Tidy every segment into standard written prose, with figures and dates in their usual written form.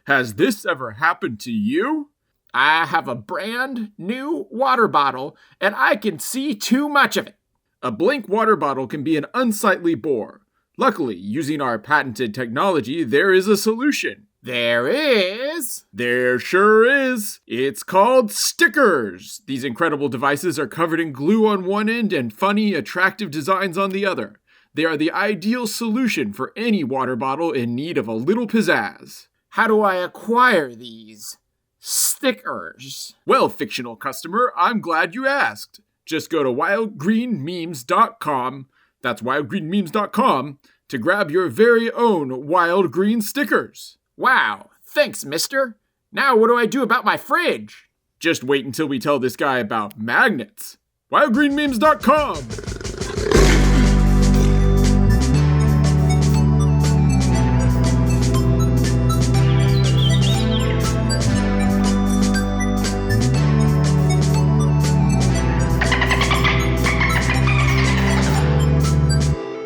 Has this ever happened to you? I have a brand new water bottle, and I can see too much of it. A blank water bottle can be an unsightly bore. Luckily, using our patented technology, there is a solution. There is? There sure is. It's called stickers. These incredible devices are covered in glue on one end and funny, attractive designs on the other. They are the ideal solution for any water bottle in need of a little pizzazz. How do I acquire these stickers? Well, fictional customer, I'm glad you asked. Just go to wildgreenmemes.com, that's wildgreenmemes.com, to grab your very own wild green stickers. Wow, thanks, mister. Now what do I do about my fridge? Just wait until we tell this guy about magnets. wildgreenmemes.com.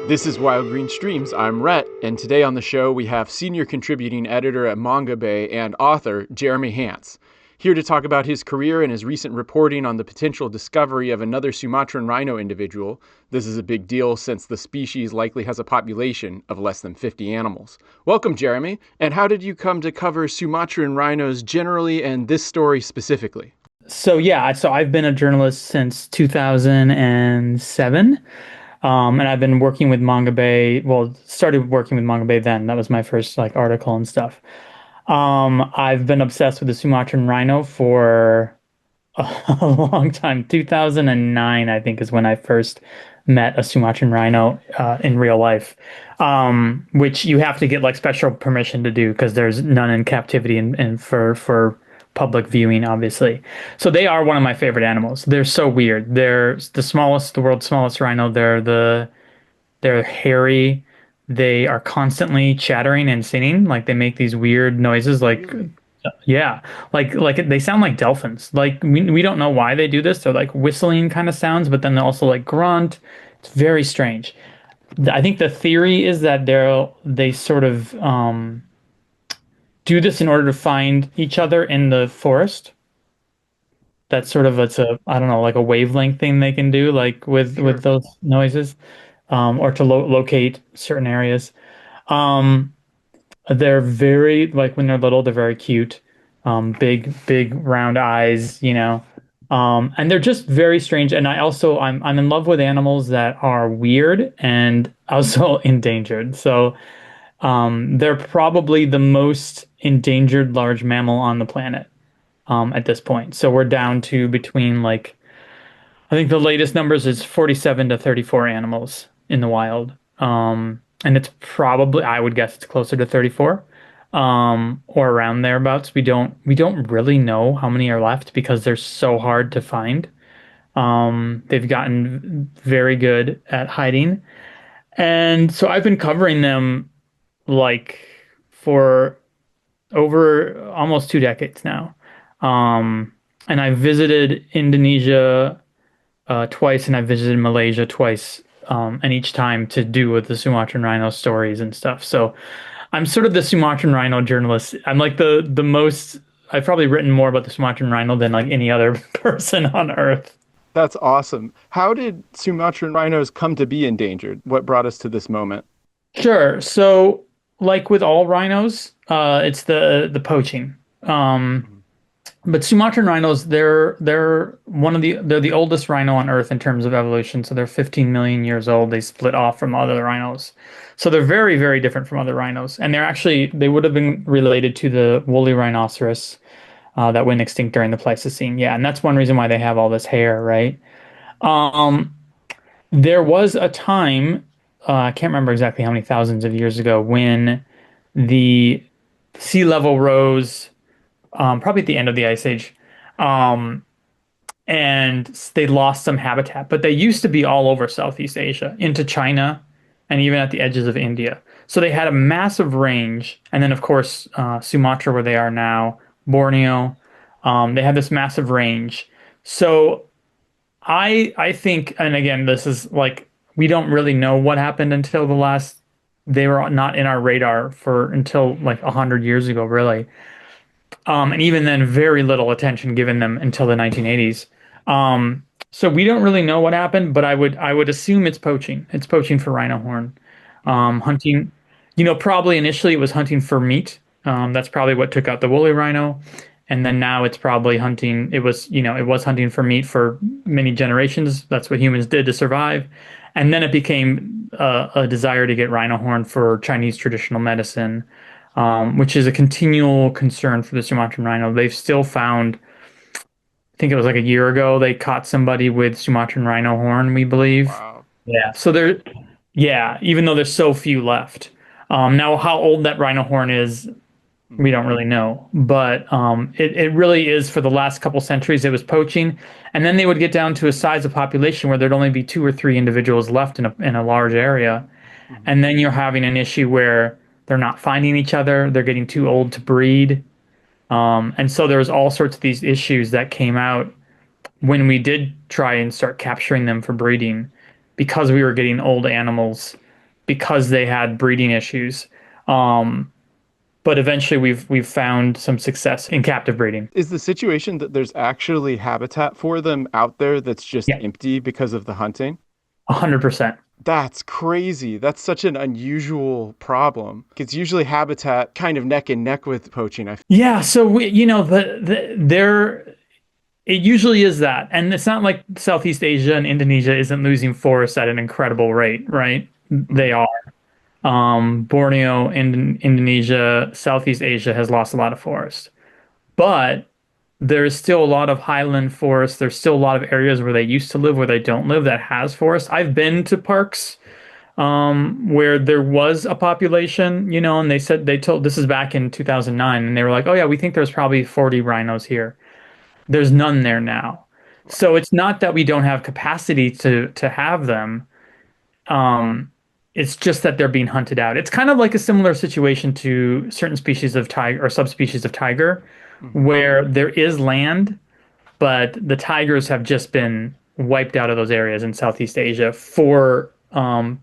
This is Wild Green Streams. I'm Rhett, and today on the show we have senior contributing editor at Mongabay and author Jeremy Hance, here to talk about his career and his recent reporting on the potential discovery of another Sumatran rhino individual. This is a big deal since the species likely has a population of less than 50 animals. Welcome, Jeremy. And how did you come to cover Sumatran rhinos generally and this story specifically? So I've been a journalist since 2007. And I've been working with Mongabay, started working with Mongabay then. That was my first article and stuff. I've been obsessed with the Sumatran rhino for a long time. 2009, I think, is when I first met a Sumatran rhino in real life, which you have to get special permission to do because there's none in captivity and for public viewing, obviously. So they are one of my favorite animals. They're so weird. They're the world's smallest rhino. They're hairy. They are constantly chattering and singing. They make these weird noises. Yeah, they sound like dolphins. We don't know why they do this. They're whistling kind of sounds, but then they also grunt. It's very strange. I think the theory is that they sort of do this in order to find each other in the forest. That's sort of I don't know, a wavelength thing they can do, with those noises, or to locate certain areas. They're very when they're little, they're very cute, big round eyes, and they're just very strange. And I'm in love with animals that are weird and also endangered. So. They're probably the most endangered large mammal on the planet at this point. So we're down to between I think the latest numbers is 47 to 34 animals in the wild. And it's probably, I would guess it's closer to 34 or around thereabouts. We don't really know how many are left because they're so hard to find. They've gotten very good at hiding. And so I've been covering them for over almost 2 decades now. And I visited Indonesia twice, and I visited Malaysia twice, and each time to do with the Sumatran rhino stories and stuff. So I'm sort of the Sumatran rhino journalist. I'm the most, I've probably written more about the Sumatran rhino than any other person on Earth. That's awesome. How did Sumatran rhinos come to be endangered? What brought us to this moment? Sure. So with all rhinos, it's the poaching. But Sumatran rhinos, they're the oldest rhino on Earth in terms of evolution. So they're 15 million years old. They split off from other rhinos. So they're very, very different from other rhinos. And they would have been related to the woolly rhinoceros that went extinct during the Pleistocene. Yeah, and that's one reason why they have all this hair, right? There was a time, I can't remember exactly how many thousands of years ago, when the sea level rose, probably at the end of the Ice Age, and they lost some habitat. But they used to be all over Southeast Asia, into China, and even at the edges of India. So they had a massive range. And then, of course, Sumatra, where they are now, Borneo, they had this massive range. So I think, and again, this is we don't really know what happened until the last They were not in our radar for until like 100 years ago, really. And even then, very little attention given them until the 1980s. So we don't really know what happened, but I would assume it's poaching. It's poaching for rhino horn. Hmm. Hunting, probably initially it was hunting for meat. That's probably what took out the woolly rhino. And then now it's probably hunting. It was hunting for meat for many generations. That's what humans did to survive. And then it became a desire to get rhino horn for Chinese traditional medicine, which is a continual concern for the Sumatran rhino. They've still found, I think it was like a year ago, they caught somebody with Sumatran rhino horn, we believe. Wow. Yeah. So yeah, even though there's so few left. Now, how old that rhino horn is, we Hmm. don't really know. But it really is for the last couple centuries, it was poaching. And then they would get down to a size of population where there'd only be two or three individuals left in a large area. Hmm. And then you're having an issue where they're not finding each other, they're getting too old to breed. And so there's all sorts of these issues that came out when we did try and start capturing them for breeding because we were getting old animals because they had breeding issues. Um, but eventually we've found some success in captive breeding. Is the situation that there's actually habitat for them out there that's just Yeah, empty because of the hunting? 100%. That's crazy. That's such an unusual problem. It's usually habitat kind of neck and neck with poaching. Yeah, so it usually is that. And it's not like Southeast Asia and Indonesia isn't losing forests at an incredible rate, right? They Mhm. are. Borneo, Indonesia, Southeast Asia has lost a lot of forest. But there's still a lot of highland forests. There's still a lot of areas where they used to live, where they don't live, that has forests. I've been to parks where there was a population, and they said they told this is back in 2009, and they were like, "Oh yeah, we think there's probably 40 rhinos here." There's none there now. So Wow. it's not that we don't have capacity to have them. Um, it's just that they're being hunted out. It's kind of like a similar situation to certain species of tiger or subspecies of tiger, Mhm. where there is land, but the tigers have just been wiped out of those areas in Southeast Asia for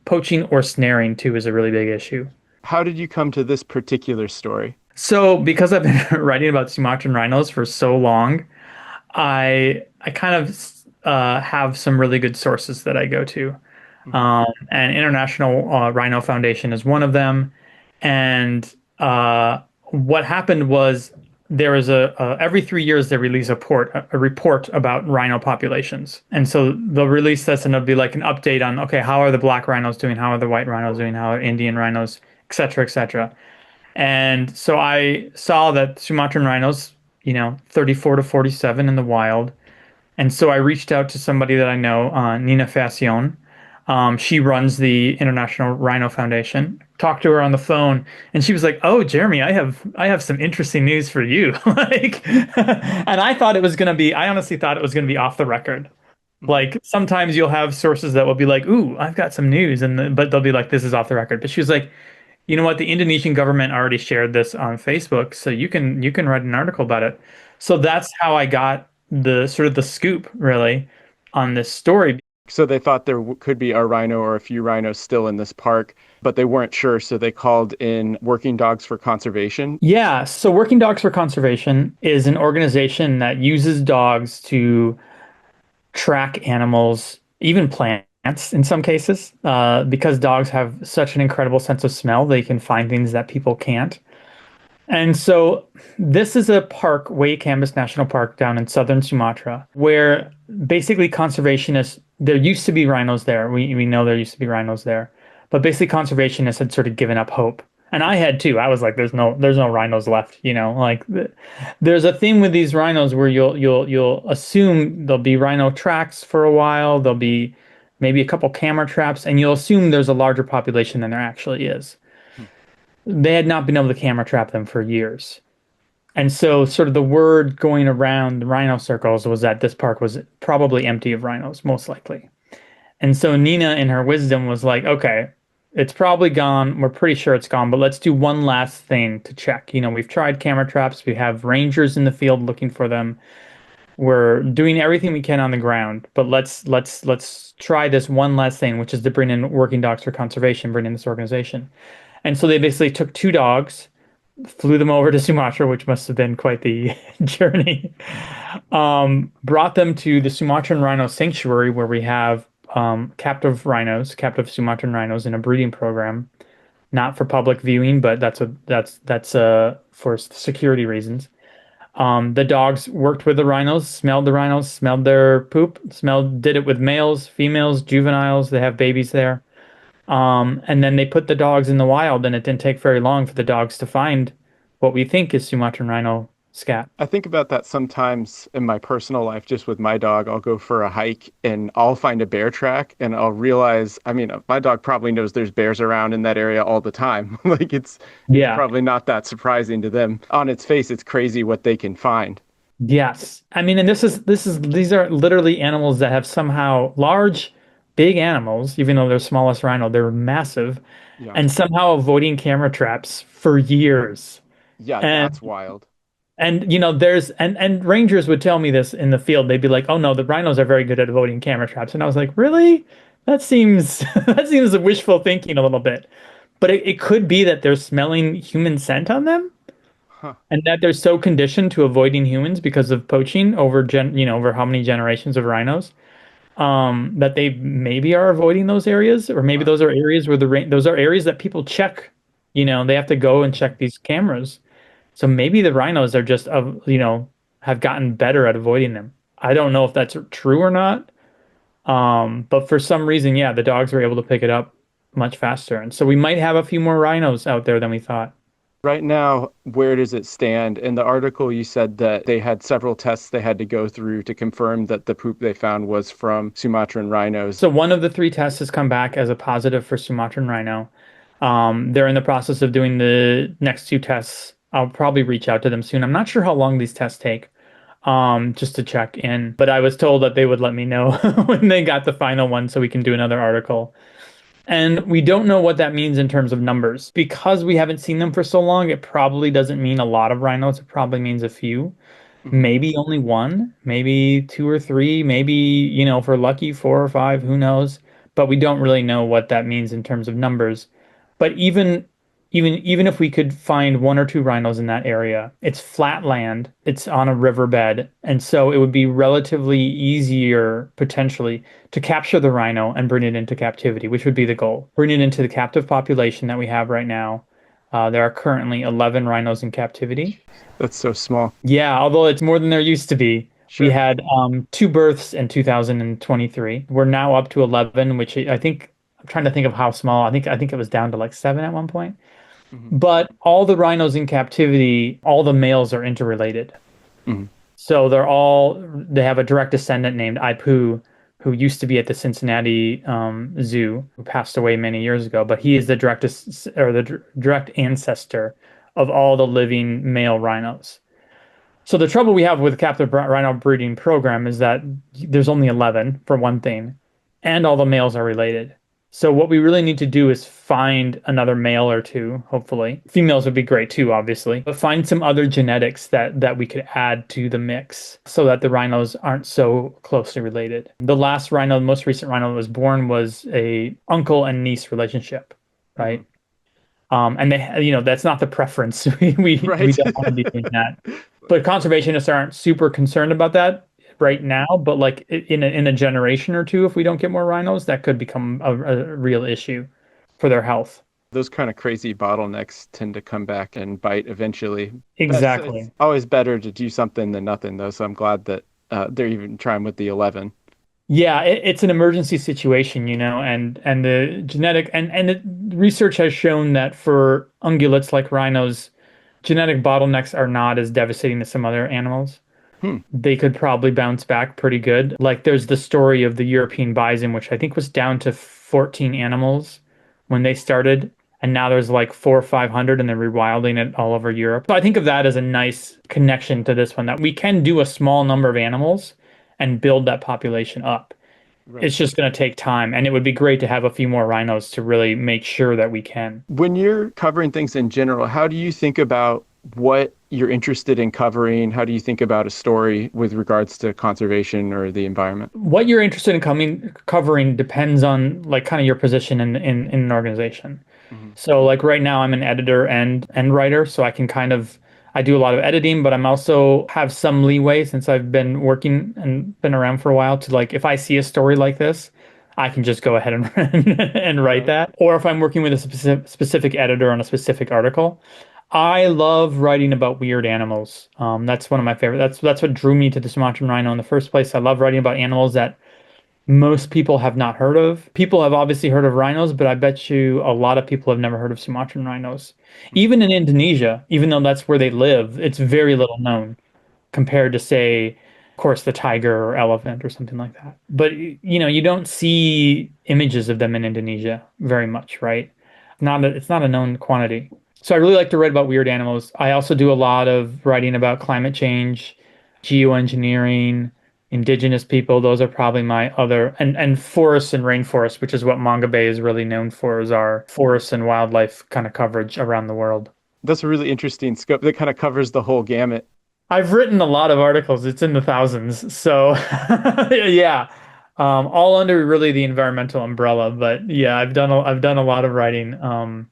poaching or snaring too is a really big issue. How did you come to this particular story? So because I've been writing about Sumatran rhinos for so long, I kind of have some really good sources that I go to. Mhm. And International Rhino Foundation is one of them. And what happened was there was every 3 years they release a report about rhino populations, and so they'll release this and it'll be like an update on, okay, how are the black rhinos doing, how are the white rhinos doing, how are Indian rhinos, etc., etc. And so I saw that Sumatran rhinos, 34 to 47 in the wild, and so I reached out to somebody that I know, Nina Facion. She runs the International Rhino Foundation. Talked to her on the phone, and she was like, "Oh, Jeremy, I have some interesting news for you." Like, and I thought it was gonna be. I honestly thought it was gonna be off the record. Mhm. Like sometimes you'll have sources that will be like, "Ooh, I've got some news," but they'll be like, "This is off the record." But she was like, "You know what? The Indonesian government already shared this on Facebook, so you can write an article about it." So that's how I got the sort of the scoop really on this story. So they thought there could be a rhino or a few rhinos still in this park, but they weren't sure. So they called in Working Dogs for Conservation. Yeah, so Working Dogs for Conservation is an organization that uses dogs to track animals, even plants in some cases, because dogs have such an incredible sense of smell. They can find things that people can't. And so this is a park, Way Kambas National Park down in southern Sumatra, where basically conservationists, there used to be rhinos there. We know there used to be rhinos there. But basically conservationists had sort of given up hope. And I had too. I was like, there's no rhinos left, like there's a theme with these rhinos where you'll assume there'll be rhino tracks for a while, there'll be maybe a couple camera traps, and you'll assume there's a larger population than there actually is. Hmm. They had not been able to camera trap them for years. And so, sort of the word going around the rhino circles was that this park was probably empty of rhinos, most likely. And so, Nina, in her wisdom, was like, okay, it's probably gone. We're pretty sure it's gone, but let's do one last thing to check. We've tried camera traps, we have rangers in the field looking for them. We're doing everything we can on the ground, but let's try this one last thing, which is to bring in working dogs for conservation, bring in this organization. And so they basically took two dogs, flew them over to Sumatra, which must have been quite the journey. Brought them to the Sumatran Rhino Sanctuary, where we have captive rhinos, captive Sumatran rhinos in a breeding program, not for public viewing, but that's for security reasons. The dogs worked with the rhinos, smelled their poop, did it with males, females, juveniles. They have babies there. And then they put the dogs in the wild, and it didn't take very long for the dogs to find what we think is Sumatran rhino scat. I think about that sometimes in my personal life, just with my dog. I'll go for a hike and I'll find a bear track and I'll realize, I mean, my dog probably knows there's bears around in that area all the time. Like it's Yeah. probably not that surprising to them. On its face, it's crazy what they can find. Yes. I mean, and these are literally animals that have somehow large, big animals, even though they're smallest rhino, they're massive, Yeah. and somehow avoiding camera traps for years. Yeah, And that's wild. there's and rangers would tell me this in the field. They'd be like, "Oh no, the rhinos are very good at avoiding camera traps." And I was like, "Really? That seems that seems wishful thinking a little bit." But it could be that they're smelling human scent on them, Huh. and that they're so conditioned to avoiding humans because of poaching over how many generations of rhinos, that they maybe are avoiding those areas, or maybe Wow. those are areas where those are areas that people check. They have to go and check these cameras. So maybe the rhinos are just have gotten better at avoiding them. I don't know if that's true or not. But for some reason, yeah, the dogs were able to pick it up much faster. And so we might have a few more rhinos out there than we thought. Right now, where does it stand? In the article, you said that they had several tests they had to go through to confirm that the poop they found was from Sumatran rhinos. So one of the three tests has come back as a positive for Sumatran rhino. They're in the process of doing the next two tests. I'll probably reach out to them soon. I'm not sure how long these tests take, just to check in. But I was told that they would let me know when they got the final one so we can do another article. And we don't know what that means in terms of numbers. Because we haven't seen them for so long, it probably doesn't mean a lot of rhinos. It probably means a few. Mhm. Maybe only one, maybe two or three, maybe, if we're lucky, four or five, who knows? But we don't really know what that means in terms of numbers. But even if we could find one or two rhinos in that area, it's flat land, it's on a riverbed, and so it would be relatively easier potentially to capture the rhino and bring it into captivity, which would be the goal. Bring it into the captive population that we have right now. There are currently 11 rhinos in captivity. That's so small. Yeah, although it's more than there used to be. We Sure. had two births in 2023. We're now up to 11, which I think I'm trying to think of how small. I think it was down to like seven at one point. Mhm. But all the rhinos in captivity, all the males are interrelated. Mhm. So they have a direct descendant named Ipu, who used to be at the Cincinnati Zoo, who passed away many years ago. But he is the direct ancestor of all the living male rhinos. So the trouble we have with the captive rhino breeding program is that there's only 11 for one thing, and all the males are related. So what we really need to do is find another male or two, hopefully. Females would be great too, obviously, but find some other genetics that we could add to the mix so that the rhinos aren't so closely related. The most recent rhino that was born was a uncle and niece relationship, Mhm. right? And that's not the preference. We Right. don't want to be doing that. But conservationists aren't super concerned about that right now. But like in a generation or two, if we don't get more rhinos, that could become a real issue for their health. Those kind of crazy bottlenecks tend to come back and bite eventually. It's Exactly. always better to do something than nothing, though. So I'm glad that they're even trying with the 11. Yeah, it's an emergency situation, and the genetic and the research has shown that for ungulates like rhinos, genetic bottlenecks are not as devastating as some other animals. Hmm. They could probably bounce back pretty good. Like there's the story of the European bison, which I think was down to 14 animals when they started, and now there's like four or 500, and they're rewilding it all over Europe. So I think of that as a nice connection to this one that we can do a small number of animals and build that population up. Right. It's just going to take time, and it would be great to have a few more rhinos to really make sure that we can. When you're covering things in general, how do you think about what you're interested in covering? How do you think about a story with regards to conservation or the environment? What you're interested in covering depends on like kind of your position in an organization. Mhm. So like right now I'm an editor and writer, so I do a lot of editing, but I'm also have some leeway since I've been working and been around for a while to like if I see a story like this, I can just go ahead and and write Right. that. Or if I'm working with a specific editor on a specific article, I love writing about weird animals. That's one of my favorite. That's what drew me to the Sumatran rhino in the first place. I love writing about animals that most people have not heard of. People have obviously heard of rhinos, but I bet you a lot of people have never heard of Sumatran rhinos. Mhm. Even in Indonesia, even though that's where they live, it's very little known compared to, say, of course, the tiger or elephant or something like that. But you don't see images of them in Indonesia very much, right? It's not a known quantity. So I really like to write about weird animals. I also do a lot of writing about climate change, geoengineering, indigenous people. Those are probably my other and forests and rainforests, which is what Mongabay is really known for, is our forests and wildlife kind of coverage around the world. That's a really interesting scope that kind of covers the whole gamut. I've written a lot of articles. It's in the thousands. So yeah, all under really the environmental umbrella. But yeah, I've done a lot of writing.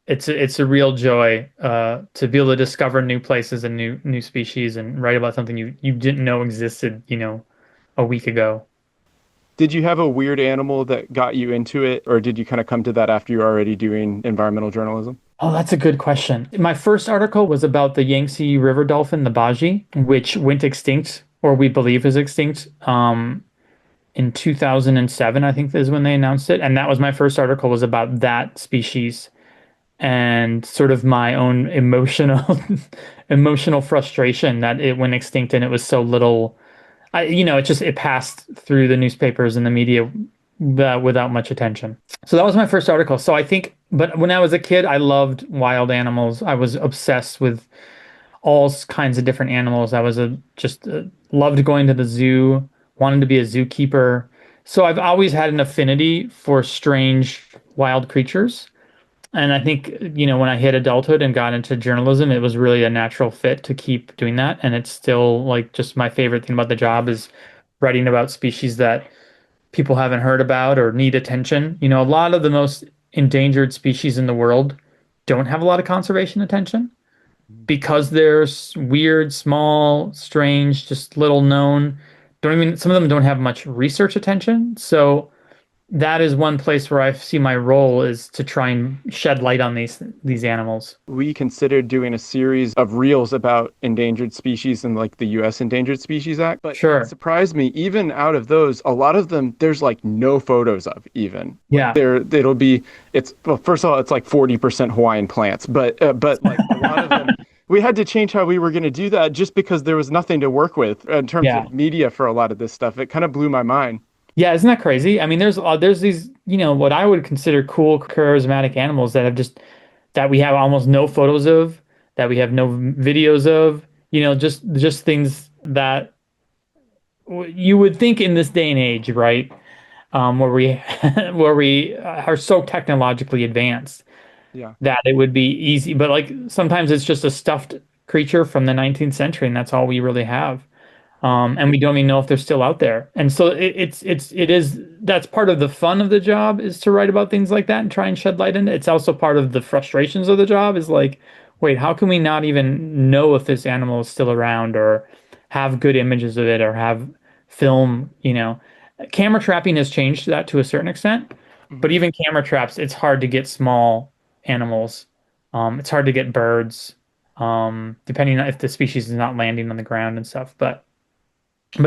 It's a real joy to be able to discover new places and new species and write about something you didn't know existed, a week ago. Did you have a weird animal that got you into it, or did you kind of come to that after you were already doing environmental journalism? Oh, that's a good question. My first article was about the Yangtze River dolphin, the Baji, which went extinct, or we believe is extinct, in 2007, I think is when they announced it. And that was my first article was about that species and sort of my own emotional emotional frustration that it went extinct and it was so little. It passed through the newspapers and the media without much attention. So that was my first article. So I think, but when I was a kid, I loved wild animals. I was obsessed with all kinds of different animals. I was just loved going to the zoo, wanted to be a zookeeper. So I've always had an affinity for strange wild creatures. And I think, when I hit adulthood and got into journalism, it was really a natural fit to keep doing that. And it's still like just my favorite thing about the job is writing about species that people haven't heard about or need attention. A lot of the most endangered species in the world don't have a lot of conservation attention because they're weird, small, strange, just little known. Don't even, some of them don't have much research attention. So that is one place where I see my role is to try and shed light on these animals. We considered doing a series of reels about endangered species and like the US Endangered Species Act, but it Sure. surprised me, even out of those, a lot of them there's like no photos of even. Like Yeah. it's well, first of all, it's like 40% Hawaiian plants, but like a lot of them we had to change how we were going to do that just because there was nothing to work with in terms Yeah. of media for a lot of this stuff. It kind of blew my mind. Yeah, isn't that crazy? I mean, there's these, what I would consider cool, charismatic animals that we have almost no photos of, that we have no videos of, just things that you would think in this day and age, right? Where we where we are so technologically advanced Yeah. that it would be easy, but like sometimes it's just a stuffed creature from the 19th century, and that's all we really have. And we don't even know if they're still out there. And so it is that's part of the fun of the job is to write about things like that and try and shed light in it. It's also part of the frustrations of the job is like, wait, how can we not even know if this animal is still around or have good images of it or have film, Camera trapping has changed that to a certain extent, but Mhm. even camera traps, it's hard to get small animals. It's hard to get birds, depending on if the species is not landing on the ground and stuff. But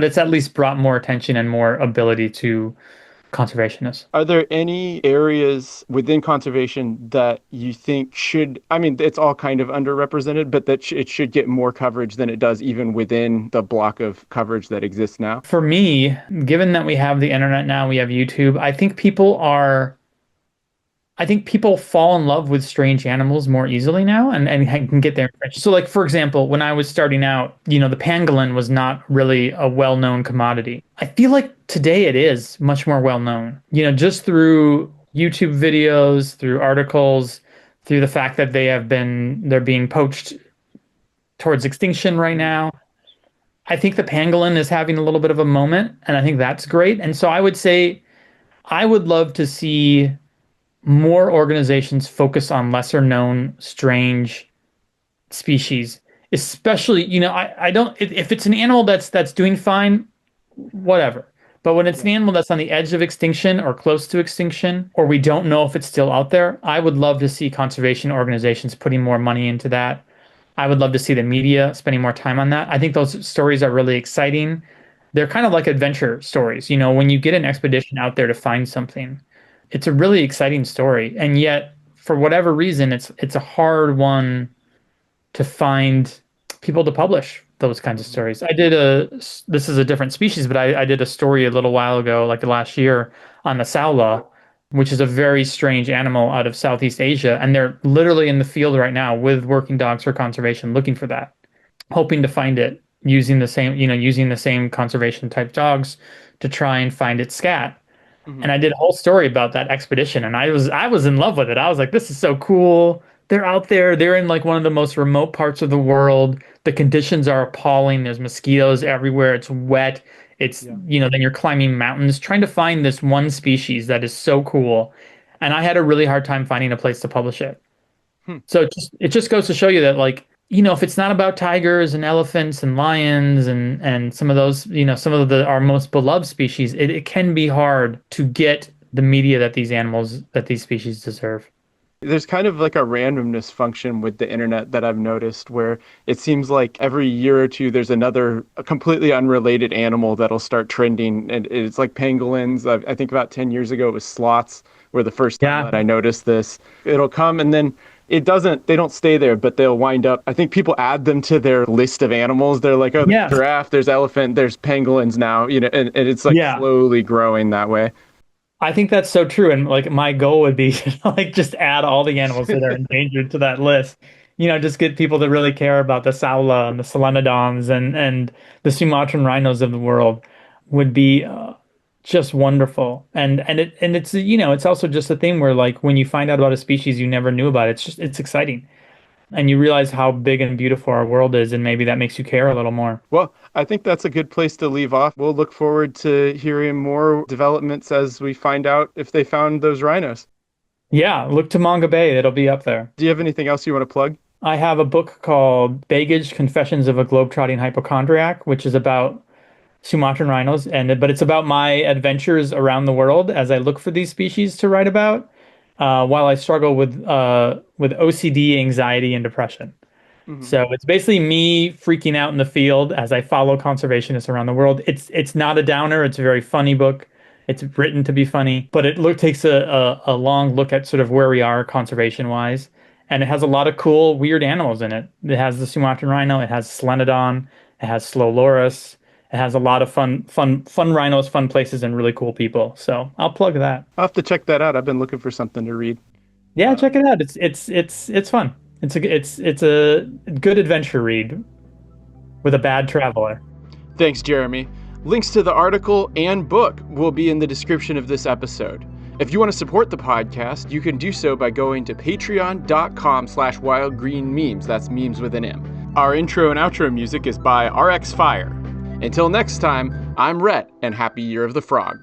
it's at least brought more attention and more ability to conservationists. Are there any areas within conservation that you think should, I mean, it's all kind of underrepresented, but that it should get more coverage than it does even within the block of coverage that exists now? For me, given that we have the internet now, we have YouTube, I think people fall in love with strange animals more easily now and can get their information. So like for example, when I was starting out, the pangolin was not really a well-known commodity. I feel like today it is much more well-known. Just through YouTube videos, through articles, through the fact that they're being poached towards extinction right now. I think the pangolin is having a little bit of a moment, and I think that's great. And so I would say I would love to see more organizations focus on lesser known, strange species. Especially, I don't if it's an animal that's doing fine, whatever. But when it's Yeah. an animal that's on the edge of extinction or close to extinction, or we don't know if it's still out there, I would love to see conservation organizations putting more money into that. I would love to see the media spending more time on that. I think those stories are really exciting. They're kind of like adventure stories. When you get an expedition out there to find something, it's a really exciting story. And yet, for whatever reason, it's a hard one to find people to publish those kinds of Mhm. stories. This is a different species, but I did a story a little while ago, like last year, on the saola, which is a very strange animal out of Southeast Asia. And they're literally in the field right now with working dogs for conservation looking for that, hoping to find it using the same conservation type dogs to try and find its scat. And Mhm. I did a whole story about that expedition, and I was in love with it. I was like, this is so cool. They're out there. They're in like one of the most remote parts of the world. The conditions are appalling. There's mosquitoes everywhere. It's wet. Yeah. Then you're climbing mountains trying to find this one species that is so cool. And I had a really hard time finding a place to publish it. Hmm. So it just goes to show you that, like, if it's not about tigers and elephants and lions and some of those, some of the our most beloved species, it can be hard to get the media that these species deserve. There's kind of like a randomness function with the internet that I've noticed where it seems like every year or two there's a completely unrelated animal that'll start trending. And it's like pangolins. I think about 10 years ago it was sloths were the first time Yeah. that I noticed this. It'll come and then they don't stay there, but they'll wind up. I think people add them to their list of animals. They're like, oh, there's Yeah. giraffe, there's elephant, there's pangolins now, and it's like Yeah. slowly growing that way. I think that's so true. And like my goal would be to like just add all the animals that are endangered to that list. Just get people that really care about the saola and the solenodons and the Sumatran rhinos of the world would be just wonderful. And it's also just a thing where, like, when you find out about a species you never knew about, it's exciting. And you realize how big and beautiful our world is, and maybe that makes you care a little more. Well, I think that's a good place to leave off. We'll look forward to hearing more developments as we find out if they found those rhinos. Yeah, look to Mongabay, it'll be up there. Do you have anything else you want to plug? I have a book called Baggage: Confessions of a Globetrotting Hypochondriac, which is about Sumatran rhinos, but it's about my adventures around the world as I look for these species to write about, while I struggle with OCD, anxiety, and depression. Hmm. So it's basically me freaking out in the field as I follow conservationists around the world. It's not a downer. It's a very funny book. It's written to be funny, but takes a long look at sort of where we are conservation wise, and it has a lot of cool, weird animals in it. It has the Sumatran rhino. It has Solenodon. It has Slowloris. It has a lot of fun rhinos, fun places, and really cool people. So I'll plug that. I'll have to check that out. I've been looking for something to read. Yeah, Uh, check it out. It's fun. It's a good adventure read with a bad traveler. Thanks, Jeremy. Links to the article and book will be in the description of this episode. If you want to support the podcast, you can do so by going to patreon.com/wildgreenmemes. That's memes with an M. Our intro and outro music is by RX Fire. Until next time, I'm Rhett, and happy Year of the Frog.